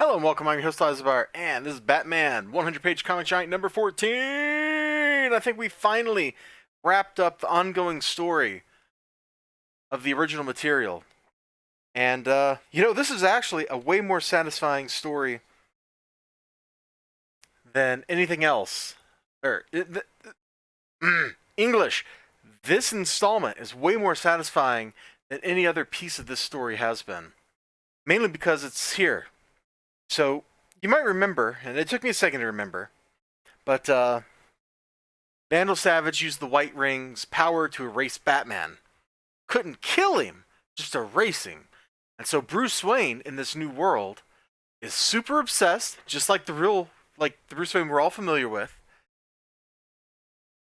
Hello and welcome, I'm your host Elizibar, and this is Batman 100-page Comichat number 14! I think we finally wrapped up the ongoing story of the original material. And, this is actually a way more satisfying story than anything else. English. This installment is way more satisfying than any other piece of this story has been. Mainly because it's here. So, you might remember, and it took me a second to remember, but Vandal Savage used the White Ring's power to erase Batman. Couldn't kill him, just erase him. And so Bruce Wayne, in this new world, is super obsessed, just like the Bruce Wayne we're all familiar with,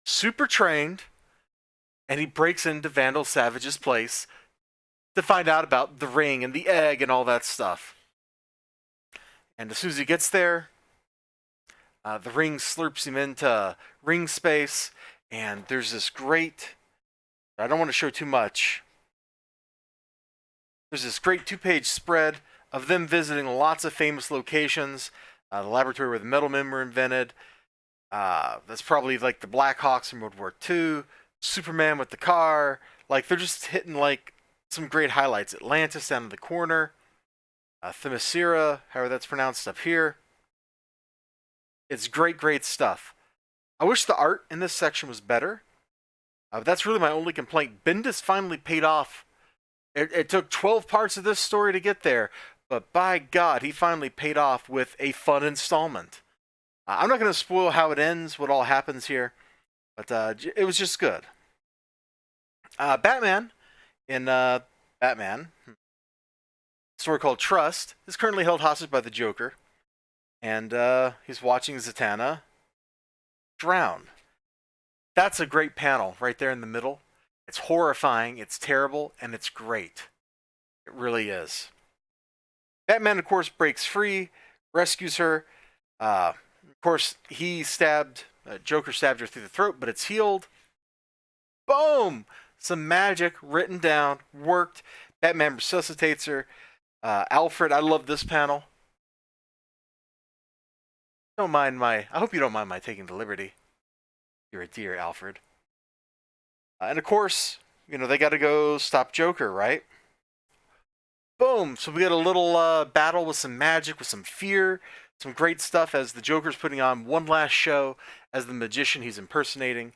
super trained, and he breaks into Vandal Savage's place to find out about the ring and the egg and all that stuff. And as soon as he gets there, the ring slurps him into ring space, and there's this great... I don't want to show too much. There's this great 2-page spread of them visiting lots of famous locations. The laboratory where the metal men were invented. That's probably like the Blackhawks in World War II. Superman with the car. Like, they're just hitting like some great highlights. Atlantis down in the corner. Themyscira, however that's pronounced up here. It's great, great stuff. I wish the art in this section was better. That's really my only complaint. Bendis finally paid off. It took 12 parts of this story to get there, but by God, he finally paid off with a fun installment. I'm not going to spoil how it ends, what all happens here, but it was just good. Batman, in Batman, story called Trust, is currently held hostage by the Joker, and he's watching Zatanna drown. That's a great panel right there in the middle. It's horrifying, it's terrible, and it's great. It really is. Batman, of course, breaks free, rescues her. Of course, Joker stabbed her through the throat, but it's healed. Boom! Some magic written down, worked. Batman resuscitates her. Alfred, I love this panel. I hope you don't mind my taking the liberty. You're a dear, Alfred. And of course, they gotta go stop Joker, right? Boom! So we got a little battle with some magic, with some fear, some great stuff as the Joker's putting on one last show as the magician he's impersonating.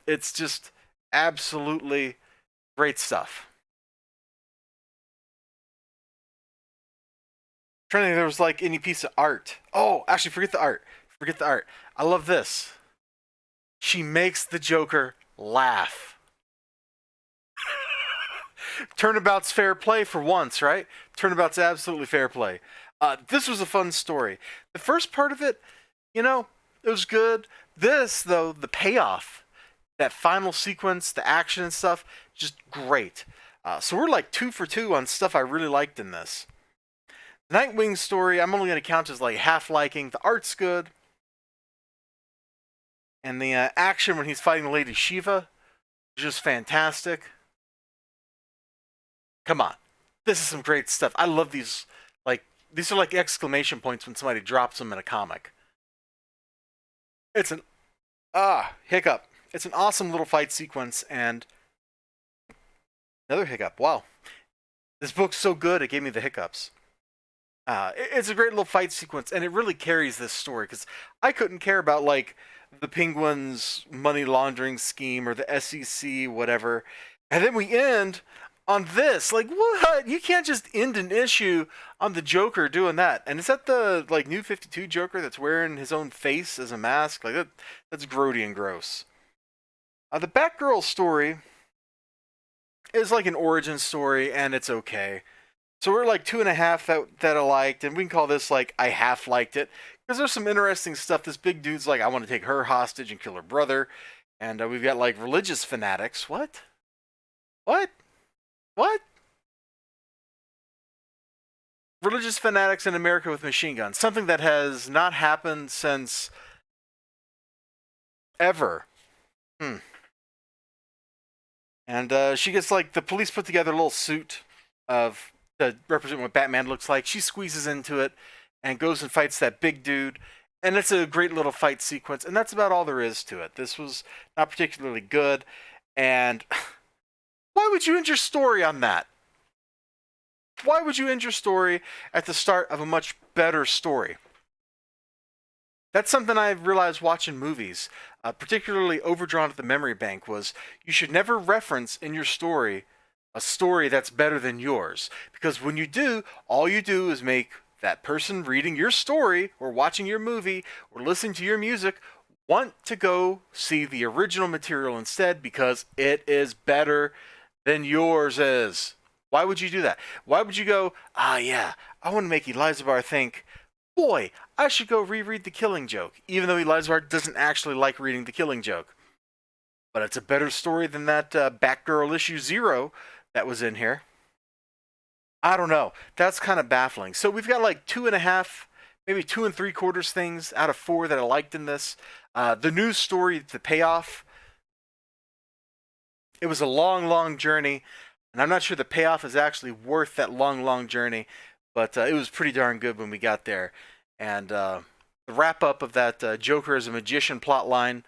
It's just absolutely great stuff. I'm trying to think if there was like any piece of art. Oh, actually, forget the art. Forget the art. I love this. She makes the Joker laugh. Turnabout's fair play for once, right? Turnabout's absolutely fair play. This was a fun story. The first part of it, it was good. This, though, the payoff, that final sequence, the action and stuff, just great. So we're like 2 for 2 on stuff I really liked in this. The Nightwing story, I'm only going to count as like half liking. The art's good. And the action when he's fighting Lady Shiva is just fantastic. Come on. This is some great stuff. I love these. These are like exclamation points when somebody drops them in a comic. It's an... hiccup. It's an awesome little fight sequence, and... Another hiccup. Wow. This book's so good, it gave me the hiccups. It's a great little fight sequence, and it really carries this story, because I couldn't care about, the Penguin's money laundering scheme, or the SEC, whatever. And then we end on this. What? You can't just end an issue on the Joker doing that. And is that the, New 52 Joker that's wearing his own face as a mask? That's grody and gross. The Batgirl story is like an origin story, and it's okay. So we're 2.5 that I liked, and we can call this I half liked it. Because there's some interesting stuff. This big dude's I want to take her hostage and kill her brother. And we've got religious fanatics. What? What? What? Religious fanatics in America with machine guns. Something that has not happened since ever. And she gets the police put together a little suit to represent what Batman looks like. She squeezes into it, and goes and fights that big dude. And it's a great little fight sequence, and that's about all there is to it. This was not particularly good, and why would you end your story on that? Why would you end your story at the start of a much better story? That's something I realized watching movies, particularly Overdrawn at the Memory Bank, was you should never reference in your story a story that's better than yours. Because when you do, all you do is make that person reading your story or watching your movie or listening to your music want to go see the original material instead because it is better than yours is. Why would you do that? Why would you go, yeah, I want to make Elizibar think, boy, I should go reread The Killing Joke, even though Elizibar doesn't actually like reading The Killing Joke. But it's a better story than that Batgirl issue 0 that was in here. I don't know. That's kind of baffling. So we've got like 2.5, maybe 2 3/4 things out of 4 that I liked in this. The news story, the payoff, it was a long, long journey, and I'm not sure the payoff is actually worth that long, long journey, but it was pretty darn good when we got there. And the wrap up of that Joker as a magician plot line,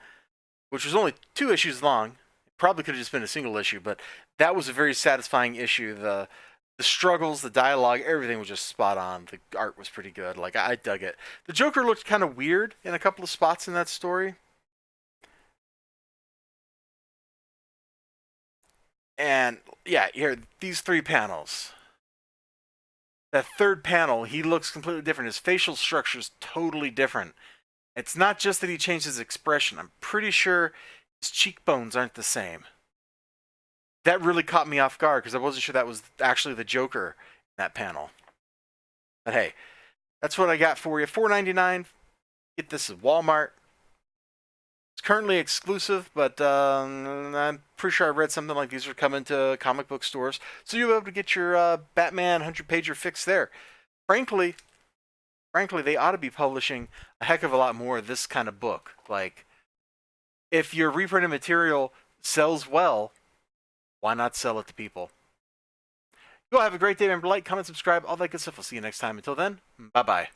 which was only 2 issues long, it probably could have just been a single issue, but that was a very satisfying issue. The struggles, the dialogue, everything was just spot on. The art was pretty good. Like I dug it. The Joker looked kind of weird in a couple of spots in that story. And yeah, here, these 3 panels. That third panel, he looks completely different. His facial structure is totally different. It's not just that he changed his expression. I'm pretty sure his cheekbones aren't the same. That really caught me off guard because I wasn't sure that was actually the Joker in that panel. But hey, that's what I got for you. $4.99. Get this at Walmart. It's currently exclusive, but I'm pretty sure I read something like these are coming to comic book stores, so you'll be able to get your Batman 100-pager fix there. Frankly, they ought to be publishing a heck of a lot more of this kind of book. Like, if your reprinted material sells well, why not sell it to people? You all have a great day. Remember, like, comment, subscribe, all that good stuff. I'll see you next time. Until then, bye-bye.